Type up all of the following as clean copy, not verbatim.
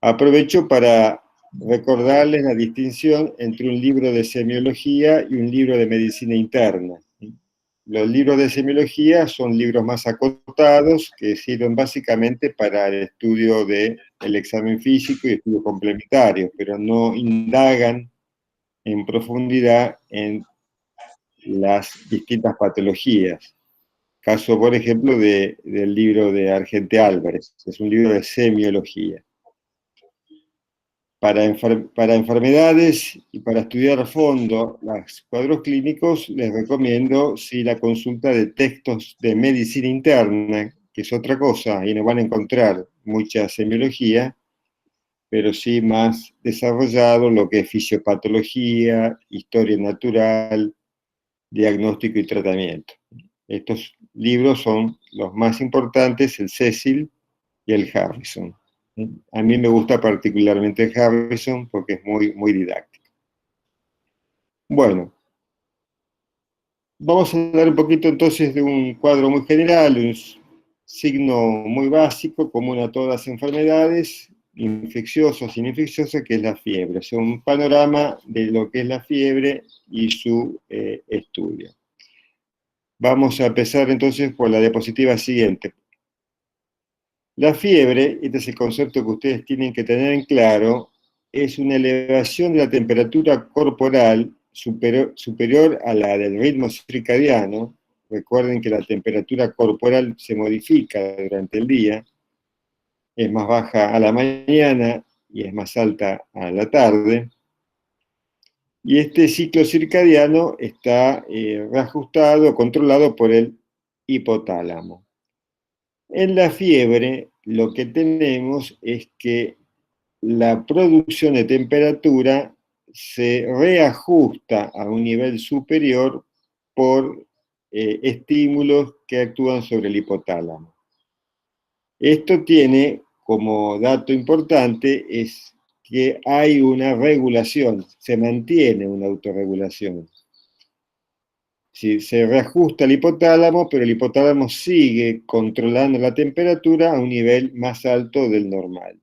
Aprovecho para recordarles la distinción entre un libro de semiología y un libro de medicina interna. Los libros de semiología son libros más acotados que sirven básicamente para el estudio del examen físico y estudios complementarios, pero no indagan en profundidad en las distintas patologías. Caso, por ejemplo, del libro de Argente Álvarez, es un libro de semiología. Para enfermedades y para estudiar a fondo los cuadros clínicos, les recomiendo la consulta de textos de medicina interna, que es otra cosa, y no van a encontrar mucha semiología, pero sí más desarrollado lo que es fisiopatología, historia natural, diagnóstico y tratamiento. Estos libros son los más importantes, el Cecil y el Harrison. A mí me gusta particularmente el Harrison porque es muy didáctico. Bueno, vamos a hablar un poquito entonces de un cuadro muy general, un signo muy básico, común a todas las enfermedades, infecciosas, infecciosas, que es la fiebre. O sea, un panorama de lo que es la fiebre y su estudio. Vamos a empezar entonces por la diapositiva siguiente. La fiebre, este es el concepto que ustedes tienen que tener en claro, es una elevación de la temperatura corporal superior a la del ritmo circadiano. Recuerden que la temperatura corporal se modifica durante el día, es más baja a la mañana y es más alta a la tarde. Y este ciclo circadiano está reajustado, controlado por el hipotálamo. En la fiebre, lo que tenemos es que la producción de temperatura se reajusta a un nivel superior por estímulos que actúan sobre el hipotálamo. Esto tiene como dato importante es que hay una regulación, se mantiene una autorregulación. Se reajusta el hipotálamo, pero el hipotálamo sigue controlando la temperatura a un nivel más alto del normal.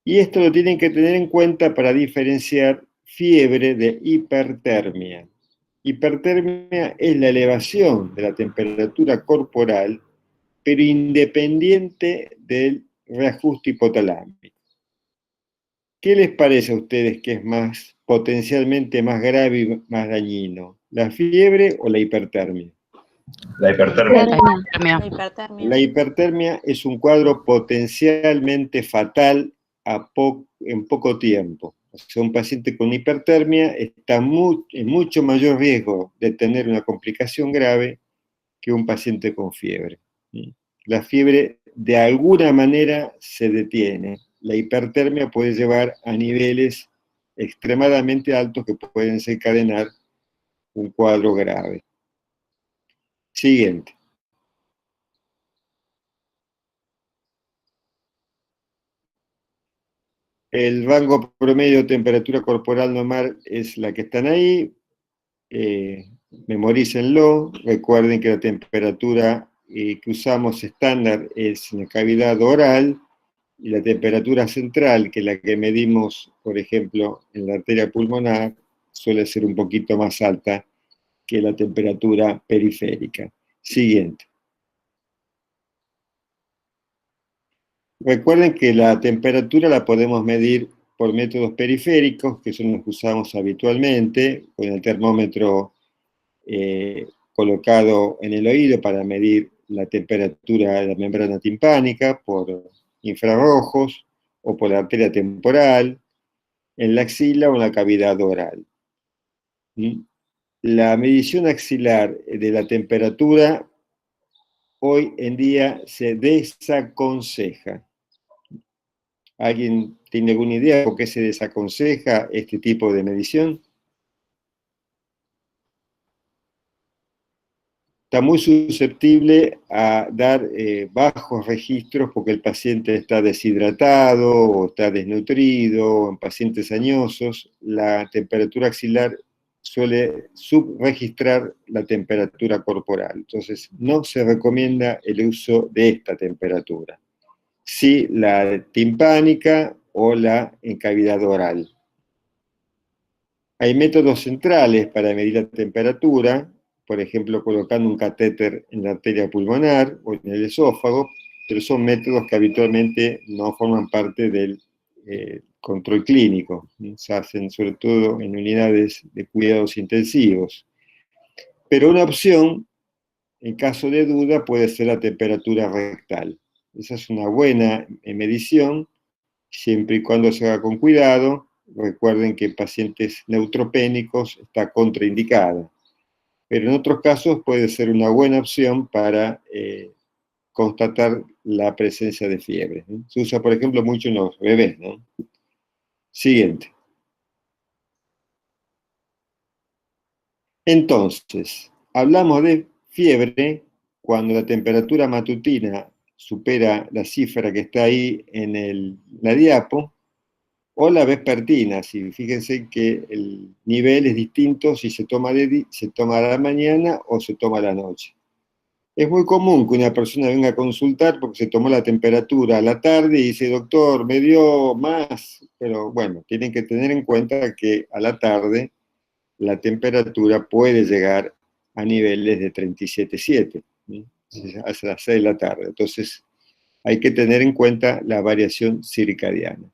Y esto lo tienen que tener en cuenta para diferenciar fiebre de hipertermia. Hipertermia es la elevación de la temperatura corporal, pero independiente del reajuste hipotalámico. ¿Qué les parece a ustedes que es más potencialmente más grave y más dañino? ¿La fiebre o la hipertermia? La hipertermia. La hipertermia. La hipertermia es un cuadro potencialmente fatal en poco tiempo. O sea, un paciente con hipertermia está en mucho mayor riesgo de tener una complicación grave que un paciente con fiebre. La fiebre de alguna manera se detiene. La hipertermia puede llevar a niveles extremadamente altos que pueden desencadenar un cuadro grave. Siguiente. El rango promedio de temperatura corporal normal es la que están ahí. Memorícenlo. Recuerden que la temperatura que usamos estándar es en la cavidad oral y la temperatura central, que es la que medimos, por ejemplo, en la arteria pulmonar, suele ser un poquito más alta que la temperatura periférica. Siguiente. Recuerden que la temperatura la podemos medir por métodos periféricos, que son los que usamos habitualmente, con el termómetro colocado en el oído para medir la temperatura de la membrana timpánica, por infrarrojos, o por la arteria temporal, en la axila o en la cavidad oral. La medición axilar de la temperatura hoy en día se desaconseja. ¿Alguien tiene alguna idea por qué se desaconseja este tipo de medición? Está muy susceptible a dar bajos registros porque el paciente está deshidratado o está desnutrido, o en pacientes añosos, la temperatura axilar suele subregistrar la temperatura corporal. Entonces, no se recomienda el uso de esta temperatura. si la timpánica o la en cavidad oral. Hay métodos centrales para medir la temperatura, por ejemplo, colocando un catéter en la arteria pulmonar o en el esófago, pero son métodos que habitualmente no forman parte del control clínico. Se hacen sobre todo en unidades de cuidados intensivos. Pero una opción, en caso de duda, puede ser la temperatura rectal. Esa es una buena medición, siempre y cuando se haga con cuidado. Recuerden que en pacientes neutropénicos está contraindicada, pero en otros casos puede ser una buena opción para constatar la presencia de fiebre. Se usa, por ejemplo, mucho en los bebés, ¿no? Siguiente. Entonces, hablamos de fiebre cuando la temperatura matutina supera la cifra que está ahí en la diapo, o la vespertina. Si fíjense que el nivel es distinto si se toma a la mañana o se toma a la noche. Es muy común que una persona venga a consultar porque se tomó la temperatura a la tarde y dice, doctor, me dio más, pero bueno, tienen que tener en cuenta que a la tarde la temperatura puede llegar a niveles de 37,7, ¿sí? Hasta las 6 de la tarde. Entonces, hay que tener en cuenta la variación circadiana.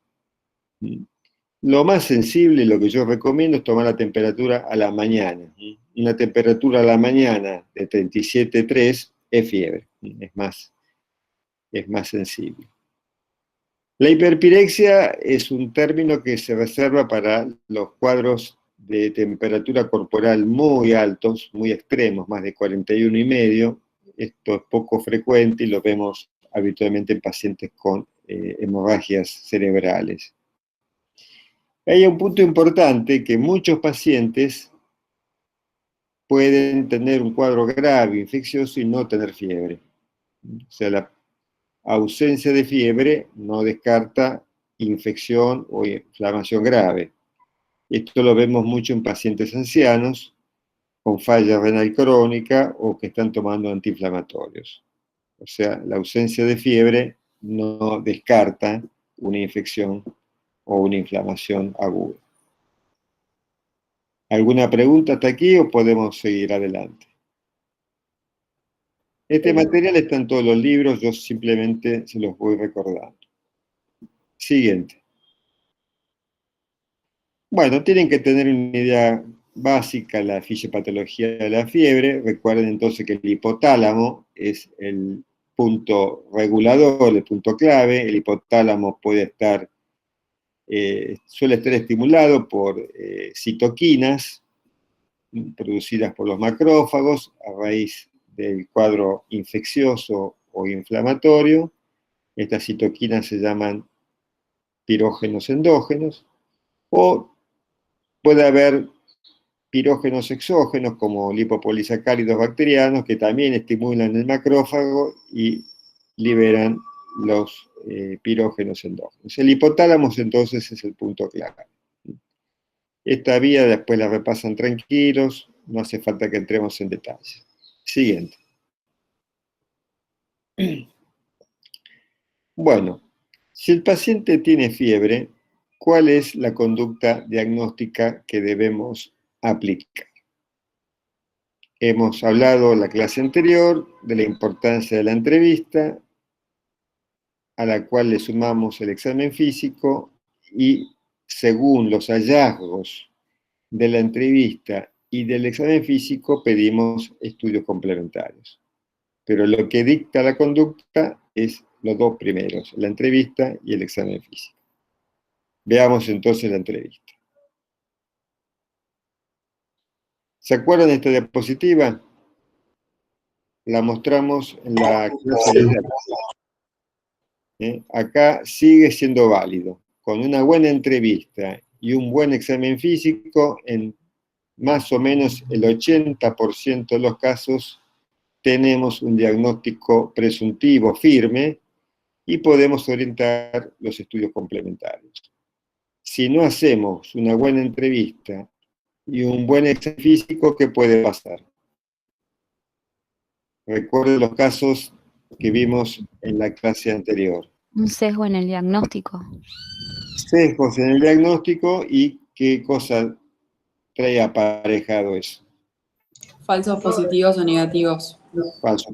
Lo más sensible, lo que yo recomiendo es tomar la temperatura a la mañana. Una temperatura a la mañana de 37,3 es fiebre, es más sensible. La hiperpirexia es un término que se reserva para los cuadros de temperatura corporal muy altos, muy extremos, más de 41,5. Esto es poco frecuente y lo vemos habitualmente en pacientes con hemorragias cerebrales. Hay un punto importante, que muchos pacientes pueden tener un cuadro grave, infeccioso, y no tener fiebre. O sea, la ausencia de fiebre no descarta infección o inflamación grave. Esto lo vemos mucho en pacientes ancianos con falla renal crónica o que están tomando antiinflamatorios. O sea, la ausencia de fiebre no descarta una infección o una inflamación aguda. ¿Alguna pregunta hasta aquí o podemos seguir adelante? Este material está en todos los libros, yo simplemente se los voy recordando. Siguiente. Bueno, tienen que tener una idea básica, la fisiopatología de la fiebre. Recuerden entonces que el hipotálamo es el punto regulador, el punto clave. El hipotálamo puede estar, suele estar estimulado por citoquinas producidas por los macrófagos a raíz del cuadro infeccioso o inflamatorio. Estas citoquinas se llaman pirógenos endógenos, o puede haber pirógenos exógenos como lipopolisacáridos bacterianos que también estimulan el macrófago y liberan los pirógenos endógenos. El hipotálamo entonces es el punto clave. Esta vía después la repasan tranquilos, no hace falta que entremos en detalle. Siguiente. Bueno, si el paciente tiene fiebre, ¿cuál es la conducta diagnóstica que debemos aplicar? Hemos hablado en la clase anterior de la importancia de la entrevista, a la cual le sumamos el examen físico, y según los hallazgos de la entrevista y del examen físico pedimos estudios complementarios. Pero lo que dicta la conducta es los dos primeros, la entrevista y el examen físico. Veamos entonces la entrevista. ¿Se acuerdan de esta diapositiva? La mostramos en la clase de acá sigue siendo válido. Con una buena entrevista y un buen examen físico, en más o menos el 80% de los casos tenemos un diagnóstico presuntivo firme y podemos orientar los estudios complementarios. Si no hacemos una buena entrevista y un buen examen físico, ¿qué puede pasar? Recuerden los casos que vimos en la clase anterior. Un sesgo en el diagnóstico. Sesgos en el diagnóstico y qué cosa trae aparejado eso. Falsos positivos o negativos. Falsos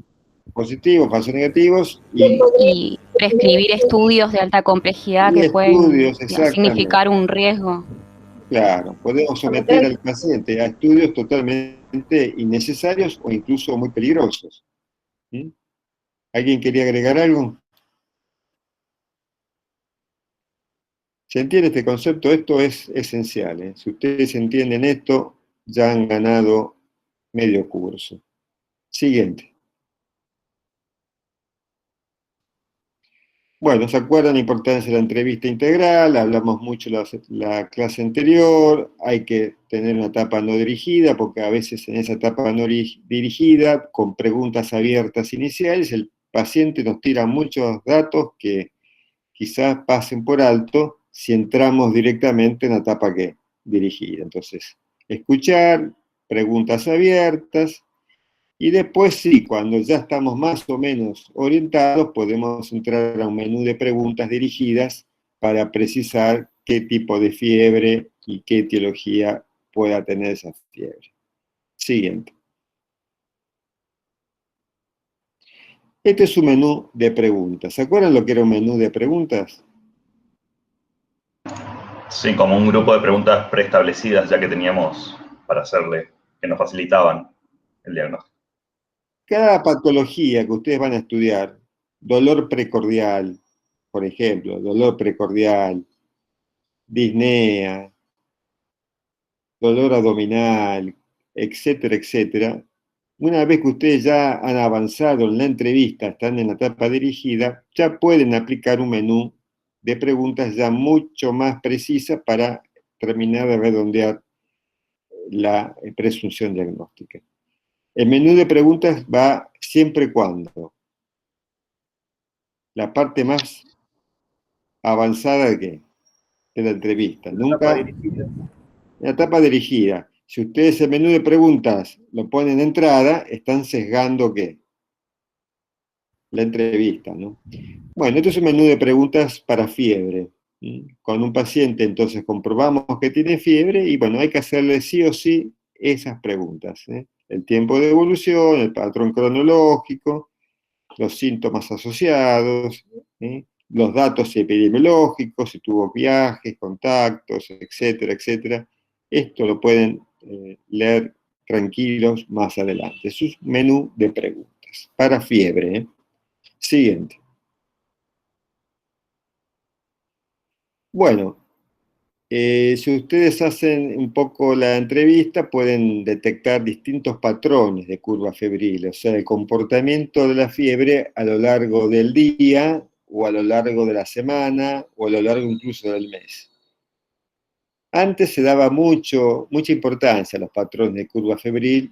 positivos, falsos negativos y Y prescribir estudios de alta complejidad que pueden estudios, exactamente. significar un riesgo. Claro, podemos someter al paciente a estudios totalmente innecesarios o incluso muy peligrosos. ¿Mm? ¿Alguien quería agregar algo? ¿Se entiende este concepto? Esto es esencial, ¿eh? Si ustedes entienden esto, ya han ganado medio curso. Siguiente. Bueno, ¿se acuerdan la importancia de la entrevista integral? Hablamos mucho la clase anterior. Hay que tener una etapa no dirigida, porque a veces en esa etapa no dirigida, con preguntas abiertas iniciales, el paciente nos tira muchos datos que quizás pasen por alto si entramos directamente en la etapa dirigida. Entonces, escuchar, preguntas abiertas, y después sí, cuando ya estamos más o menos orientados, podemos entrar a un menú de preguntas dirigidas para precisar qué tipo de fiebre y qué etiología pueda tener esa fiebre. Siguiente. Este es un menú de preguntas. ¿Se acuerdan lo que era un menú de preguntas? Sí, como un grupo de preguntas preestablecidas ya que teníamos para hacerle, que nos facilitaban el diagnóstico. Cada patología que ustedes van a estudiar, dolor precordial, por ejemplo, dolor precordial, disnea, dolor abdominal, etcétera, etcétera, una vez que ustedes ya han avanzado en la entrevista, están en la etapa dirigida, ya pueden aplicar un menú de preguntas ya mucho más precisa para terminar de redondear la presunción diagnóstica. El menú de preguntas va siempre cuando la parte más avanzada de la entrevista. Nunca en la etapa dirigida. Si ustedes el menú de preguntas lo ponen de entrada, están sesgando ¿qué? La entrevista, ¿no? Bueno, esto es un menú de preguntas para fiebre. Con un paciente, entonces, comprobamos que tiene fiebre y, bueno, hay que hacerle sí o sí esas preguntas. El tiempo de evolución, el patrón cronológico, los síntomas asociados, los datos epidemiológicos, si tuvo viajes, contactos, etcétera, etcétera. Esto lo pueden leer tranquilos más adelante. Es un menú de preguntas para fiebre. Siguiente. Bueno, si ustedes hacen un poco la entrevista, pueden detectar distintos patrones de curva febril, o sea, el comportamiento de la fiebre a lo largo del día, o a lo largo de la semana, o a lo largo incluso del mes. Antes se daba mucha importancia a los patrones de curva febril,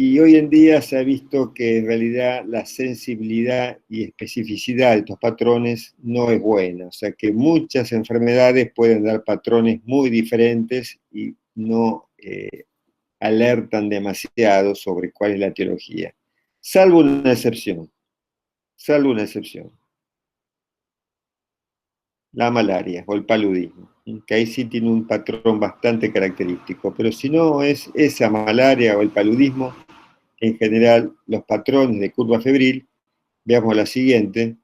y hoy en día se ha visto que en realidad la sensibilidad y especificidad de estos patrones no es buena. O sea que muchas enfermedades pueden dar patrones muy diferentes y no alertan demasiado sobre cuál es la etiología. Salvo una excepción. Salvo una excepción. La malaria o el paludismo, que ahí sí tiene un patrón bastante característico. Pero si no es esa malaria o el paludismo, en general, los patrones de curva febril, veamos la siguiente.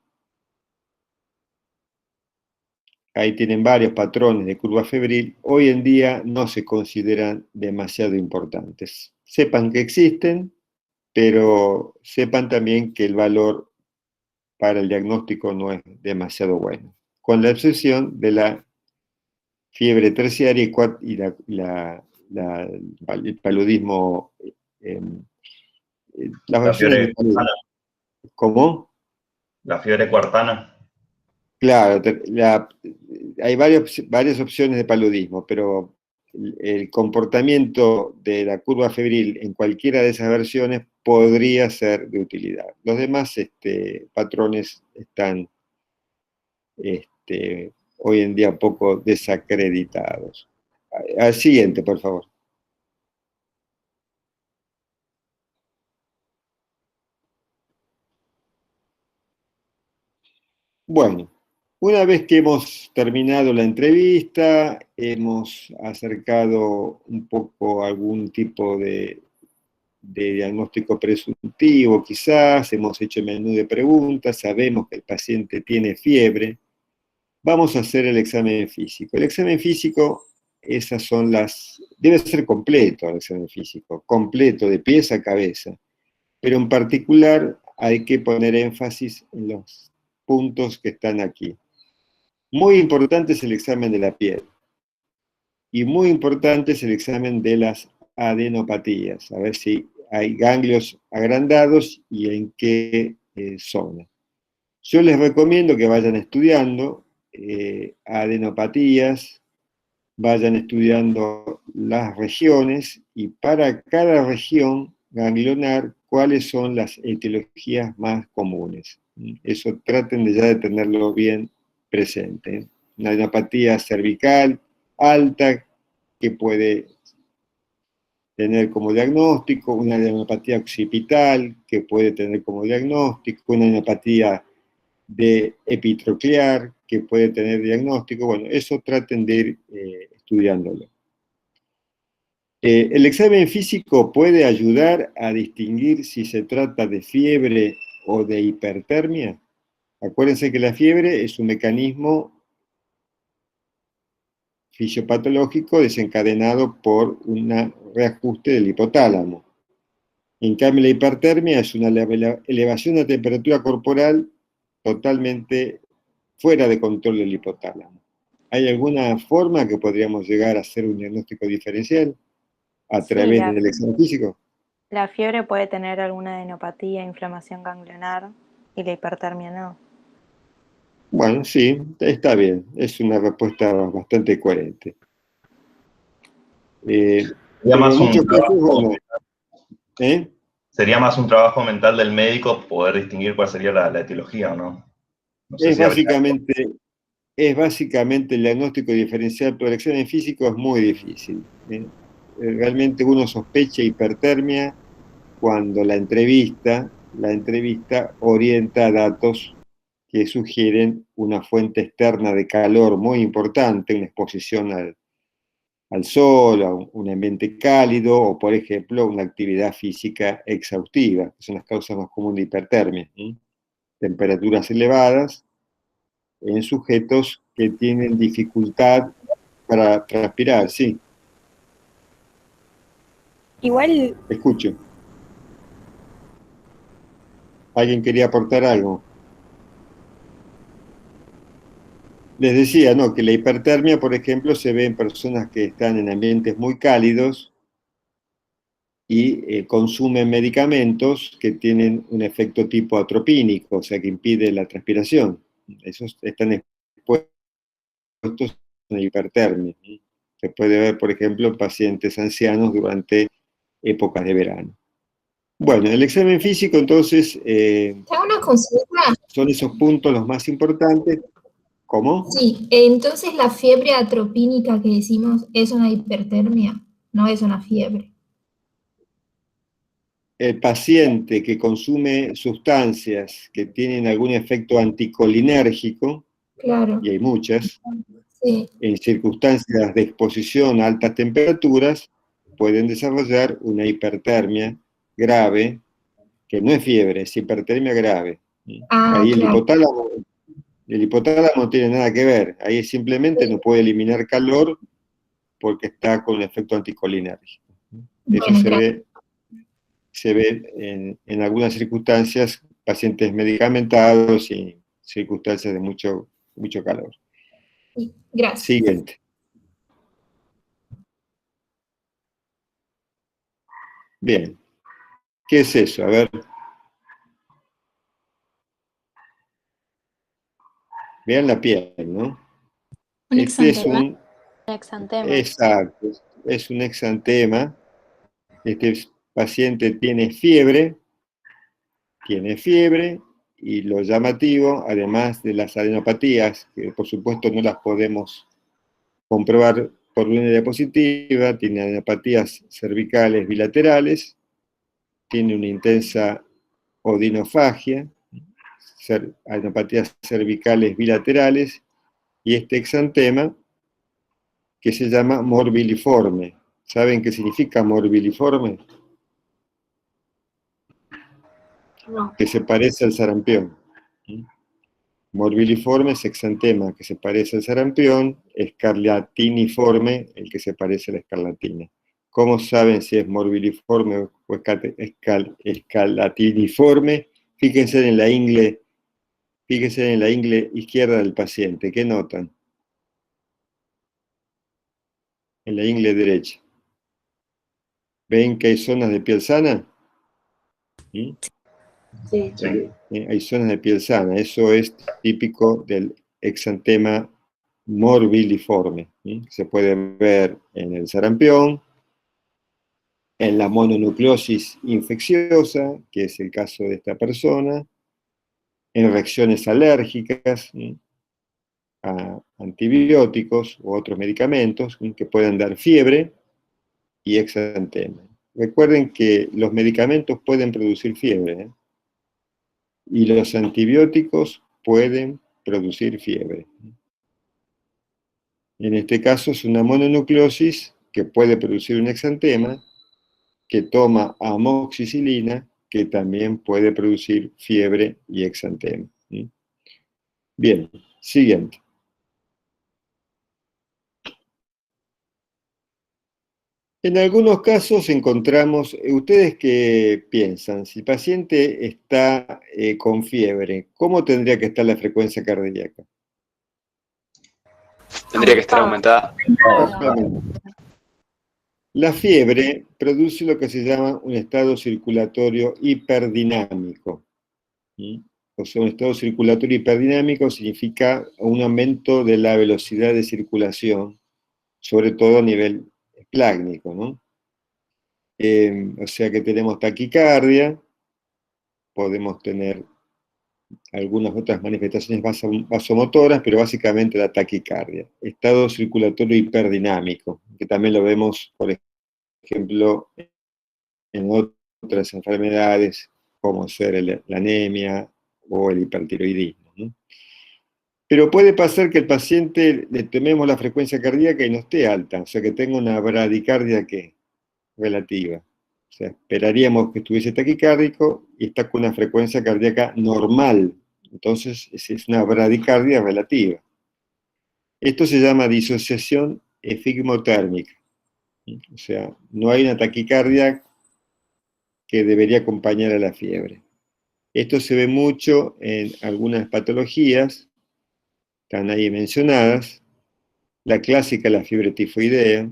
Ahí tienen varios patrones de curva febril. Hoy en día no se consideran demasiado importantes. Sepan que existen, pero sepan también que el valor para el diagnóstico no es demasiado bueno, con la excepción de la fiebre terciaria y el paludismo. Las La versiones fiebre de paludismo. cuartana. ¿Cómo? La fiebre cuartana. Claro, hay varias opciones de paludismo, pero el comportamiento de la curva febril en cualquiera de esas versiones podría ser de utilidad. Los demás patrones están hoy en día un poco desacreditados. Al siguiente, por favor. Bueno, una vez que hemos terminado la entrevista, hemos acercado un poco algún tipo de diagnóstico presuntivo, quizás, hemos hecho el menú de preguntas, sabemos que el paciente tiene fiebre, vamos a hacer el examen físico. El examen físico, esas son debe ser completo el examen físico, completo, de pies a cabeza, pero en particular hay que poner énfasis en los puntos que están aquí. Muy importante es el examen de la piel, y muy importante es el examen de las adenopatías, a ver si hay ganglios agrandados y en qué zona. Yo les recomiendo que vayan estudiando adenopatías, vayan estudiando las regiones y para cada región ganglionar cuáles son las etiologías más comunes. Eso traten de ya de tenerlo bien presente. Una adenopatía cervical alta que puede tener como diagnóstico, una adenopatía occipital que puede tener como diagnóstico, una adenopatía de epitroclear que puede tener diagnóstico. Bueno, eso traten de ir estudiándolo. El examen físico puede ayudar a distinguir si se trata de fiebre o de hipertermia. Acuérdense que la fiebre es un mecanismo fisiopatológico desencadenado por un reajuste del hipotálamo. En cambio, la hipertermia es una elevación de temperatura corporal totalmente fuera de control del hipotálamo. ¿Hay alguna forma que podríamos llegar a hacer un diagnóstico diferencial a Sí, través del examen físico? la fiebre puede tener alguna adenopatía, inflamación ganglionar, y la hipertermia no. Bueno, sí, está bien. Es una respuesta bastante coherente. Sería Pero más en un muchos casos, trabajo, bueno, sería más un trabajo mental del médico poder distinguir cuál sería la etiología, ¿o no? No sé es si habría... básicamente el diagnóstico diferencial, pero el examen físico es muy difícil. Realmente uno sospecha hipertermia cuando la entrevista orienta datos que sugieren una fuente externa de calor muy importante, una exposición al sol, a un ambiente cálido, o por ejemplo, una actividad física exhaustiva, que son las causas más comunes de hipertermia. Temperaturas elevadas en sujetos que tienen dificultad para transpirar, sí. Igual, Escucho. ¿Alguien quería aportar algo? Les decía, ¿no?, que la hipertermia, por ejemplo, se ve en personas que están en ambientes muy cálidos y consumen medicamentos que tienen un efecto tipo atropínico, o sea, que impide la transpiración. Esos están expuestos a la hipertermia. Se puede ver, por ejemplo, en pacientes ancianos durante épocas de verano. Bueno, el examen físico, entonces, Tengo una consulta. son esos puntos los más importantes. ¿Cómo? Sí, entonces la fiebre atropínica que decimos es una hipertermia, no es una fiebre. El paciente que consume sustancias que tienen algún efecto anticolinérgico, Claro, y hay muchas, sí. en circunstancias de exposición a altas temperaturas, pueden desarrollar una hipertermia grave, que no es fiebre, es hipertermia grave. Ah, Ahí claro. el hipotálamo no tiene nada que ver, ahí simplemente no puede eliminar calor porque está con un efecto anticolinérgico. Eso Bueno, claro. se ve en algunas circunstancias, pacientes medicamentados y circunstancias de mucho calor. Sí, gracias. Siguiente. Bien. ¿Qué es eso? A ver. Vean la piel, ¿no? un Este es exantema. un... Exantema. Exacto. Es un exantema. Este paciente tiene fiebre, y lo llamativo, además de las adenopatías, que por supuesto no las podemos comprobar por una diapositiva, tiene adenopatías cervicales bilaterales, tiene una intensa odinofagia, adenopatías cervicales bilaterales y este exantema que se llama morbiliforme. ¿Saben qué significa morbiliforme? No. Que se parece al sarampión. Morbiliforme es exantema, que se parece al sarampión, escarlatiniforme, el que se parece a la escarlatina. ¿Cómo saben si es morbiliforme o escarlatiniforme? Fíjense en la ingle izquierda del paciente. ¿Qué notan? En la ingle derecha. ¿Ven que hay zonas de piel sana? ¿Sí? Sí. Sí. Hay zonas de piel sana. Eso es típico del exantema morbiliforme. Se puede ver en el sarampión, en la mononucleosis infecciosa, que es el caso de esta persona, en reacciones alérgicas a antibióticos u otros medicamentos que pueden dar fiebre y exantema. Recuerden que los medicamentos pueden producir fiebre, y los antibióticos pueden producir fiebre. En este caso es una mononucleosis que puede producir un exantema, que toma amoxicilina, que también puede producir fiebre y exantema. Bien, siguiente. En algunos casos encontramos, ¿ustedes qué piensan? Si el paciente está con fiebre, ¿cómo tendría que estar la frecuencia cardíaca? Tendría que estar aumentada. Exactamente. La fiebre produce lo que se llama un estado circulatorio hiperdinámico. O sea, un estado circulatorio hiperdinámico significa un aumento de la velocidad de circulación, sobre todo a nivel esplácnico, ¿no? O sea que tenemos taquicardia, podemos tener algunas otras manifestaciones vasomotoras, pero básicamente la taquicardia. Estado circulatorio hiperdinámico, que también lo vemos, por ejemplo, en otras enfermedades, como ser la anemia o el hipertiroidismo, ¿no? Pero puede pasar que el paciente le tomemos la frecuencia cardíaca y no esté alta, o sea que tenga una bradicardia relativa. O sea, esperaríamos que estuviese taquicárdico y está con una frecuencia cardíaca normal. Entonces, es una bradicardia relativa. Esto se llama disociación efigmotérmica. O sea, no hay una taquicardia que debería acompañar a la fiebre. Esto se ve mucho en algunas patologías, están ahí mencionadas, la clásica, la fiebre tifoidea,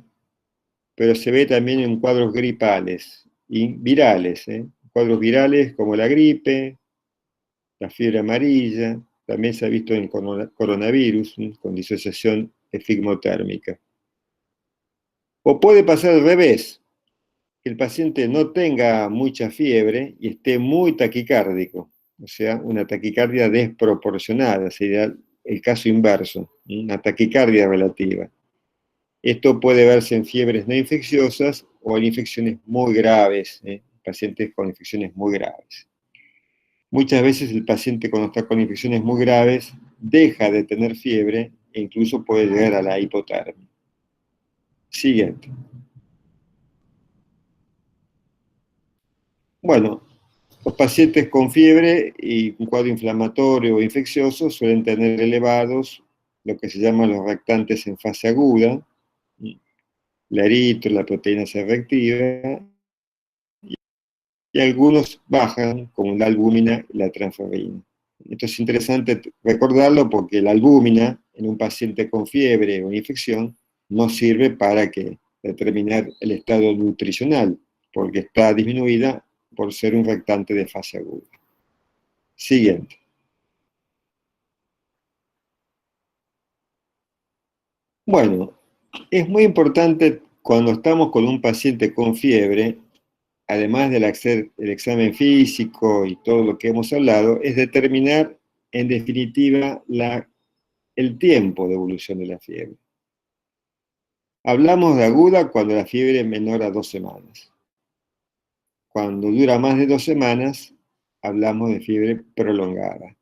pero se ve también en cuadros gripales y virales, cuadros virales como la gripe, la fiebre amarilla, también se ha visto en coronavirus, con disociación efigmotérmica. O puede pasar al revés, que el paciente no tenga mucha fiebre y esté muy taquicárdico, o sea, una taquicardia desproporcionada, sería el caso inverso, una taquicardia relativa. Esto puede verse en fiebres no infecciosas o en infecciones muy graves, pacientes con infecciones muy graves. Muchas veces el paciente cuando está con infecciones muy graves deja de tener fiebre e incluso puede llegar a la hipotermia. Siguiente. Bueno, los pacientes con fiebre y un cuadro inflamatorio o infeccioso suelen tener elevados lo que se llaman los reactantes en fase aguda, la eritro, la proteína C reactiva, y algunos bajan, como la albúmina y la transferrina. Esto es interesante recordarlo porque la albúmina en un paciente con fiebre o infección no sirve para determinar el estado nutricional, porque está disminuida por ser un reactante de fase aguda. Siguiente. Bueno, es muy importante cuando estamos con un paciente con fiebre, además del examen físico y todo lo que hemos hablado, es determinar, en definitiva, el tiempo de evolución de la fiebre. Hablamos de aguda cuando la fiebre es menor a 2 semanas. Cuando dura más de 2 semanas, hablamos de fiebre prolongada.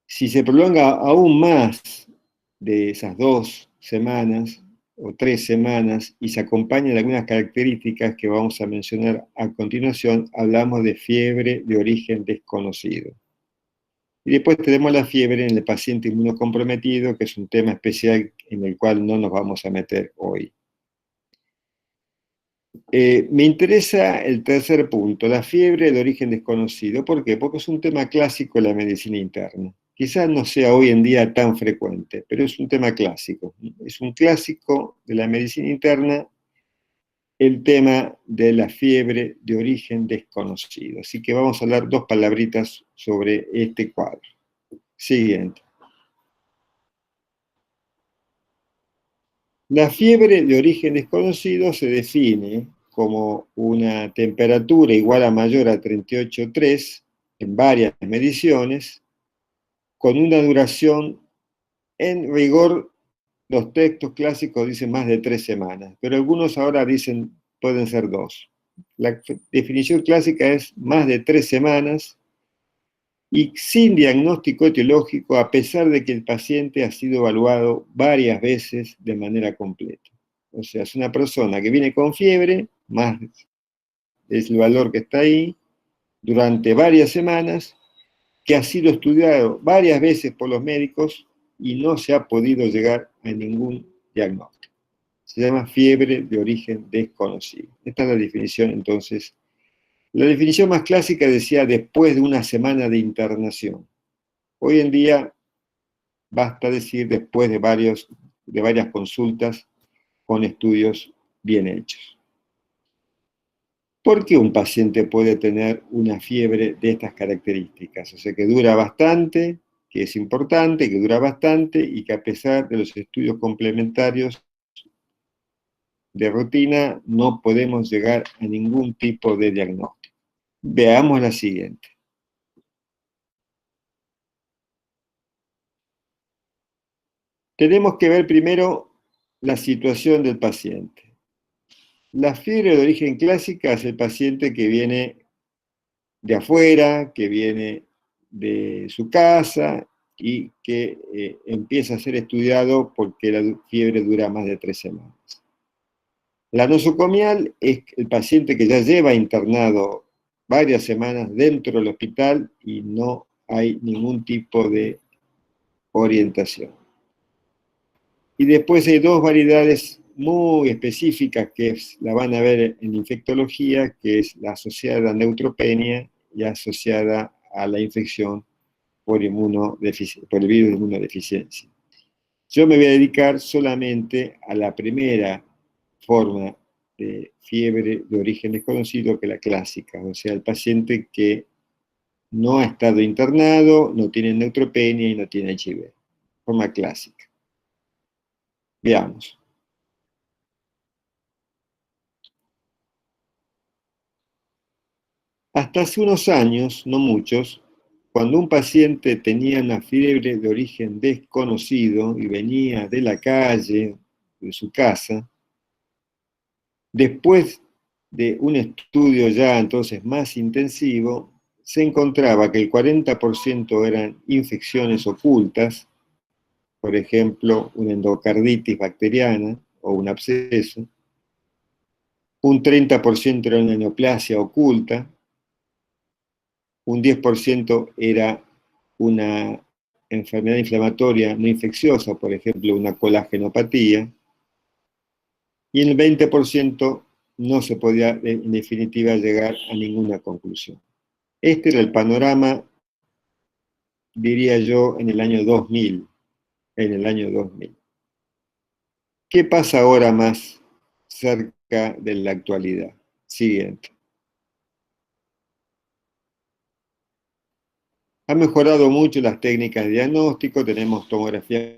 Si se prolonga aún más de esas 2 semanas o 3 semanas y se acompaña de algunas características que vamos a mencionar a continuación, hablamos de fiebre de origen desconocido. Y después tenemos la fiebre en el paciente inmunocomprometido, que es un tema especial en el cual no nos vamos a meter hoy. Me interesa el tercer punto, la fiebre de origen desconocido. ¿Por qué? Porque es un tema clásico de la medicina interna. Quizás no sea hoy en día tan frecuente, pero es un tema clásico. Es un clásico de la medicina interna el tema de la fiebre de origen desconocido. Así que vamos a hablar 2 palabritas sobre este cuadro. Siguiente. La fiebre de origen desconocido se define como una temperatura igual a mayor a 38,3 en varias mediciones, con una duración, en rigor, los textos clásicos dicen más de 3 semanas, pero algunos ahora dicen pueden ser 2. La definición clásica es más de 3 semanas y sin diagnóstico etiológico, a pesar de que el paciente ha sido evaluado varias veces de manera completa. O sea, es una persona que viene con fiebre, más es el valor que está ahí, durante varias semanas, que ha sido estudiado varias veces por los médicos y no se ha podido llegar a ningún diagnóstico. Se llama fiebre de origen desconocido. Esta es la definición, entonces. La definición más clásica decía después de una semana de internación. Hoy en día basta decir después de varias consultas con estudios bien hechos. ¿Por qué un paciente puede tener una fiebre de estas características? O sea, que dura bastante, que es importante, que dura bastante y que a pesar de los estudios complementarios de rutina no podemos llegar a ningún tipo de diagnóstico. Veamos la siguiente. Tenemos que ver primero la situación del paciente. La fiebre de origen clásica es el paciente que viene de afuera, que viene de su casa y que empieza a ser estudiado porque la fiebre dura más de 3 semanas. La nosocomial es el paciente que ya lleva internado varias semanas dentro del hospital y no hay ningún tipo de orientación. Y después hay 2 variedades muy específicas que la van a ver en infectología, que es la asociada a neutropenia y asociada a la infección por el virus de inmunodeficiencia. Yo me voy a dedicar solamente a la primera forma de fiebre de origen desconocido, que es la clásica, o sea, el paciente que no ha estado internado, no tiene neutropenia y no tiene HIV. Forma clásica. Veamos. Hasta hace unos años, no muchos, cuando un paciente tenía una fiebre de origen desconocido y venía de la calle, de su casa, después de un estudio ya entonces más intensivo, se encontraba que el 40% eran infecciones ocultas, por ejemplo, una endocarditis bacteriana o un absceso, un 30% era una neoplasia oculta, un 10% era una enfermedad inflamatoria no infecciosa, por ejemplo, una colagenopatía, y en el 20% no se podía, en definitiva, llegar a ninguna conclusión. Este era el panorama, diría yo, en el año 2000. ¿Qué pasa ahora más cerca de la actualidad? Siguiente. Han mejorado mucho las técnicas de diagnóstico, tenemos tomografías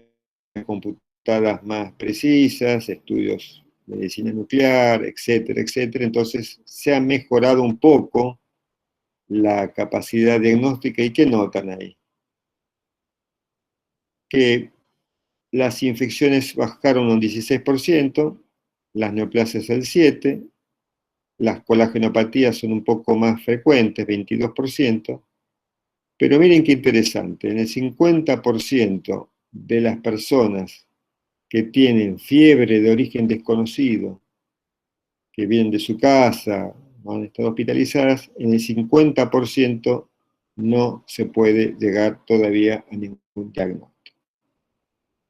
computadas más precisas, estudios de medicina nuclear, etcétera, etcétera. Entonces se ha mejorado un poco la capacidad diagnóstica. ¿Y qué notan ahí? Que las infecciones bajaron un 16%, las neoplasias el 7%, las colagenopatías son un poco más frecuentes, 22%, Pero miren qué interesante, en el 50% de las personas que tienen fiebre de origen desconocido, que vienen de su casa, o han estado hospitalizadas, en el 50% no se puede llegar todavía a ningún diagnóstico.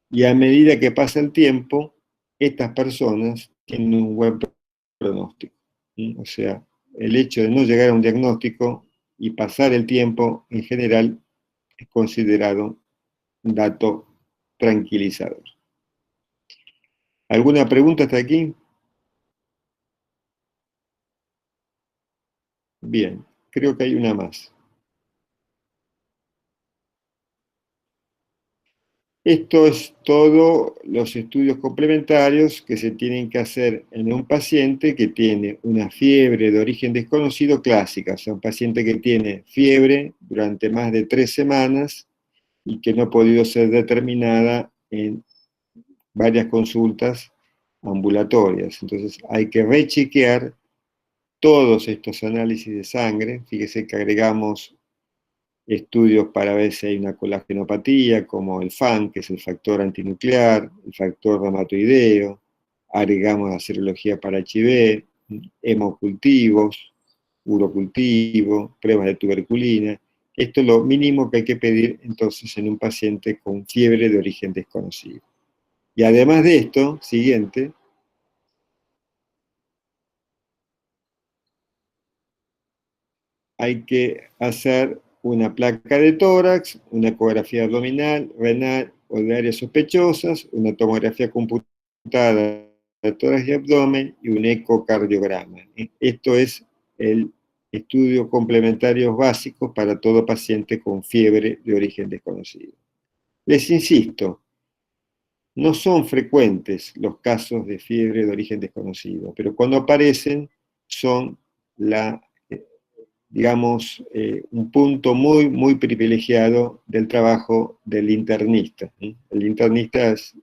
Y a medida que pasa el tiempo, estas personas tienen un buen pronóstico. O sea, el hecho de no llegar a un diagnóstico y pasar el tiempo, en general, es considerado un dato tranquilizador. ¿Alguna pregunta hasta aquí? Bien, creo que hay una más. Esto es todo los estudios complementarios que se tienen que hacer en un paciente que tiene una fiebre de origen desconocido clásica, o sea, un paciente que tiene fiebre durante más de 3 semanas y que no ha podido ser determinada en varias consultas ambulatorias. Entonces hay que rechequear todos estos análisis de sangre. Fíjese que agregamos estudios para ver si hay una colagenopatía, como el FAN, que es el factor antinuclear, el factor reumatoideo, agregamos la serología para HIV, hemocultivos, urocultivo, pruebas de tuberculina. Esto es lo mínimo que hay que pedir entonces en un paciente con fiebre de origen desconocido. Y además de esto, siguiente, hay que hacer una placa de tórax, una ecografía abdominal, renal o de áreas sospechosas, una tomografía computada de tórax y abdomen y un ecocardiograma. Esto es el estudio complementarios básicos para todo paciente con fiebre de origen desconocido. Les insisto, no son frecuentes los casos de fiebre de origen desconocido, pero cuando aparecen son digamos, un punto muy, muy privilegiado del trabajo del internista. El internista es,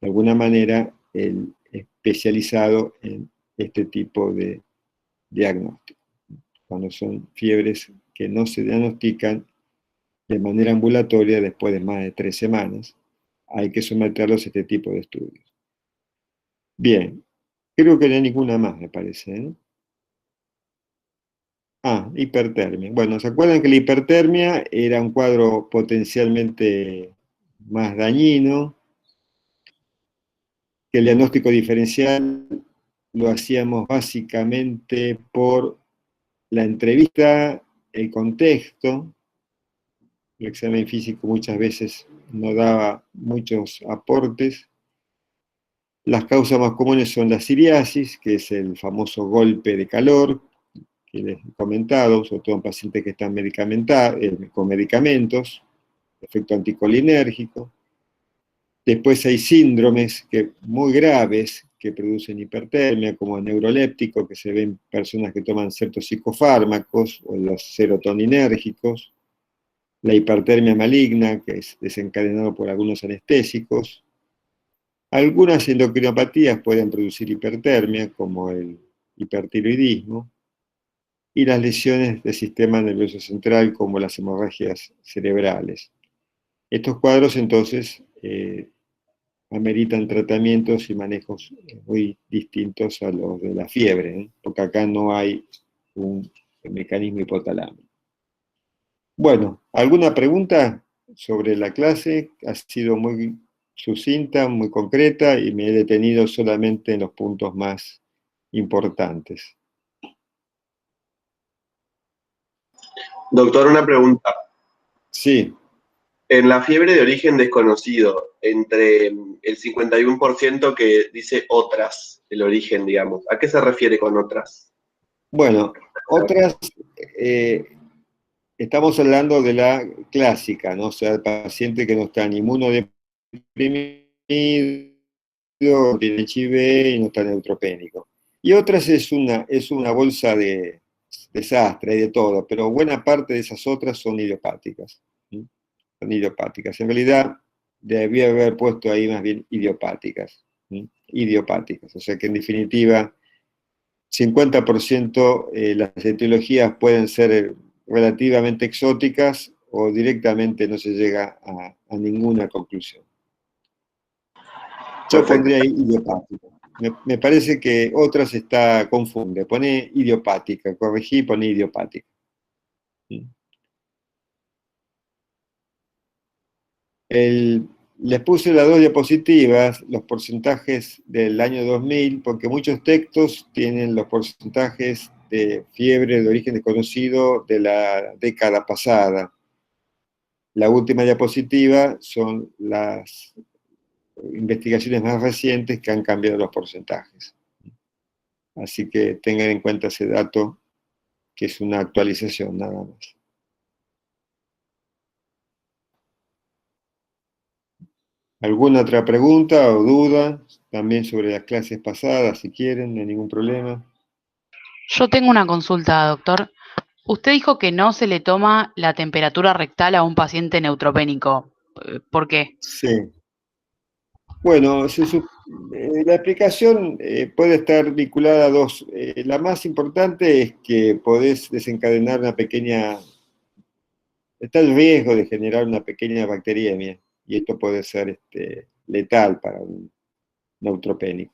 de alguna manera, el especializado en este tipo de diagnóstico. Cuando son fiebres que no se diagnostican de manera ambulatoria después de más de 3 semanas, hay que someterlos a este tipo de estudios. Bien, creo que no hay ninguna más, me parece, ¿no? Ah, hipertermia. Bueno, ¿se acuerdan que la hipertermia era un cuadro potencialmente más dañino? Que el diagnóstico diferencial lo hacíamos básicamente por la entrevista, el contexto. El examen físico muchas veces no daba muchos aportes. Las causas más comunes son la psoriasis, que es el famoso golpe de calor, que les he comentado, sobre todo en pacientes que están con medicamentos, efecto anticolinérgico. Después hay síndromes muy graves que producen hipertermia, como el neuroléptico, que se ven en personas que toman ciertos psicofármacos, o los serotoninérgicos. La hipertermia maligna, que es desencadenado por algunos anestésicos. Algunas endocrinopatías pueden producir hipertermia, como el hipertiroidismo. Y las lesiones del sistema nervioso central, como las hemorragias cerebrales. Estos cuadros, entonces, ameritan tratamientos y manejos muy distintos a los de la fiebre, porque acá no hay un mecanismo hipotalámico. Bueno, ¿alguna pregunta sobre la clase? Ha sido muy sucinta, muy concreta, y me he detenido solamente en los puntos más importantes. Doctor, una pregunta. Sí. En la fiebre de origen desconocido, entre el 51% que dice otras, el origen, digamos, ¿a qué se refiere con otras? Bueno, otras, estamos hablando de la clásica, ¿no? O sea, el paciente que no está ni inmunodeprimido, tiene HIV y no está neutropénico. Y otras es una bolsa de desastre, hay de todo, pero buena parte de esas otras son idiopáticas. ¿Sí? Son idiopáticas. En realidad, debía haber puesto ahí más bien idiopáticas. ¿Sí? Idiopáticas. O sea que en definitiva, 50% las etiologías pueden ser relativamente exóticas o directamente no se llega a ninguna conclusión. Yo Perfecto. pondría ahí idiopática. Me parece que otras confunde. Pone idiopática, corregí y pone idiopática. Les puse las dos diapositivas, los porcentajes del año 2000, porque muchos textos tienen los porcentajes de fiebre de origen desconocido de la década pasada. La última diapositiva son las investigaciones más recientes que han cambiado los porcentajes. Así que tengan en cuenta ese dato, que es una actualización nada más. ¿Alguna otra pregunta o duda? También sobre las clases pasadas, si quieren, no hay ningún problema. Yo tengo una consulta, doctor. Usted dijo que no se le toma la temperatura rectal a un paciente neutropénico. ¿Por qué? Sí. Bueno, la explicación puede estar vinculada a dos. La más importante es que podés desencadenar está el riesgo de generar una pequeña bacteriemia, y esto puede ser letal para un neutropénico.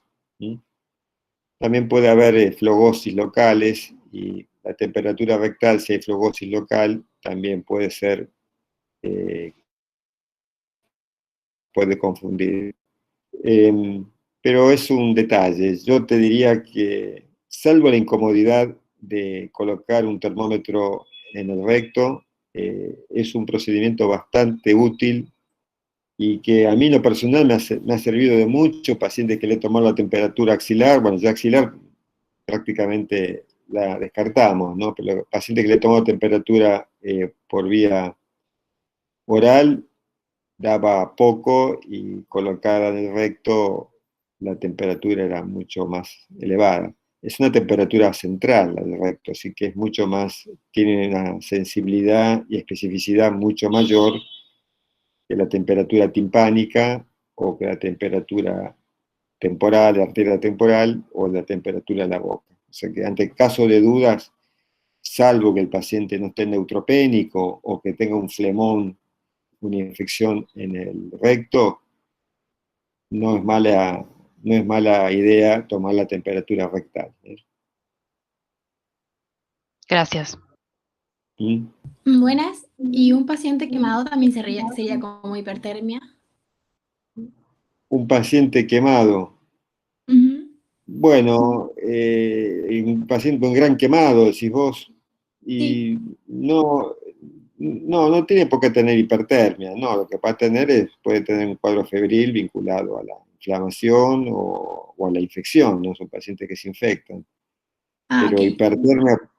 También puede haber flogosis locales, y la temperatura rectal, si hay flogosis local, también puede confundir. Pero es un detalle. Yo te diría que, salvo la incomodidad de colocar un termómetro en el recto, es un procedimiento bastante útil y que a mí en lo personal me ha servido de mucho. Pacientes que le he tomado la temperatura axilar, bueno, ya axilar prácticamente la descartamos, ¿no? Pero pacientes que le he tomado temperatura por vía oral, daba poco, y colocada en el recto la temperatura era mucho más elevada. Es una temperatura central la del recto, así que es mucho más, tiene una sensibilidad y especificidad mucho mayor que la temperatura timpánica o que la temperatura temporal, de arteria temporal, o la temperatura de la boca. O sea que ante caso de dudas, salvo que el paciente no esté neutropénico o que tenga un flemón, una infección en el recto, no es mala idea tomar la temperatura rectal. Gracias. ¿Mm? Buenas. ¿Y un paciente quemado también sería como hipertermia? Un paciente quemado. Ujú. Bueno, un paciente con gran quemado, decís vos, y Sí. no tiene por qué tener hipertermia, no, lo que puede tener un cuadro febril vinculado a la inflamación o a la infección, ¿no? Son pacientes que se infectan. Ah, Pero ok.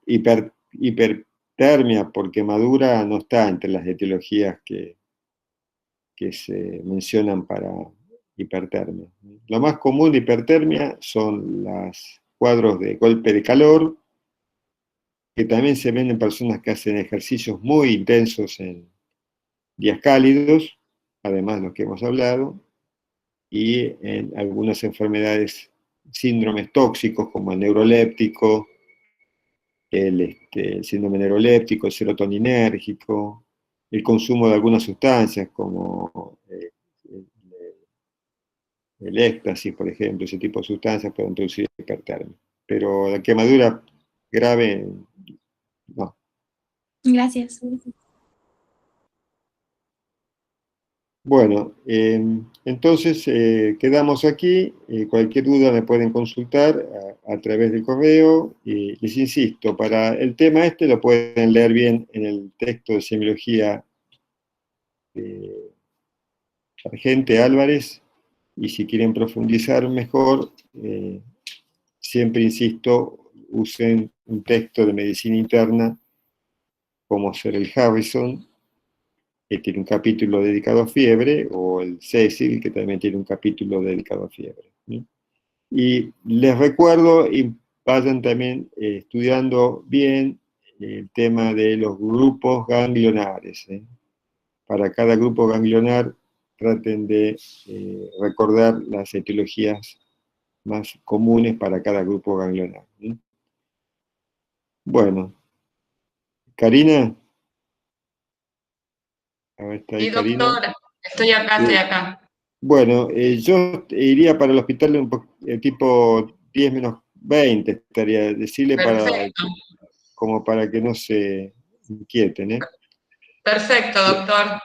hipertermia por quemadura no está entre las etiologías que se mencionan para hipertermia. Lo más común de hipertermia son los cuadros de golpe de calor, que también se ven en personas que hacen ejercicios muy intensos en días cálidos, además de los que hemos hablado, y en algunas enfermedades, síndromes tóxicos como el neuroléptico, el síndrome neuroléptico, el serotoninérgico, el consumo de algunas sustancias como el éxtasis, por ejemplo. Ese tipo de sustancias pueden producir hipertermia. Pero la quemadura grave, no. Gracias. Bueno, entonces quedamos aquí. Cualquier duda me pueden consultar a través del correo. Y les insisto, para el tema lo pueden leer bien en el texto de semiología de Sargente Álvarez, y si quieren profundizar mejor, siempre insisto, usen un texto de medicina interna como ser el Harrison, que tiene un capítulo dedicado a fiebre, o el Cecil, que también tiene un capítulo dedicado a fiebre. Y les recuerdo, y vayan también estudiando bien el tema de los grupos ganglionares. Para cada grupo ganglionar, traten de recordar las etiologías más comunes para cada grupo ganglionar. Bueno, Karina. A ver, está ahí Sí, Karina. doctor, estoy acá. Bueno, yo iría para el hospital tipo 10 menos 20, estaría, decirle Perfecto. como para que no se inquieten, ¿eh? Perfecto, doctor.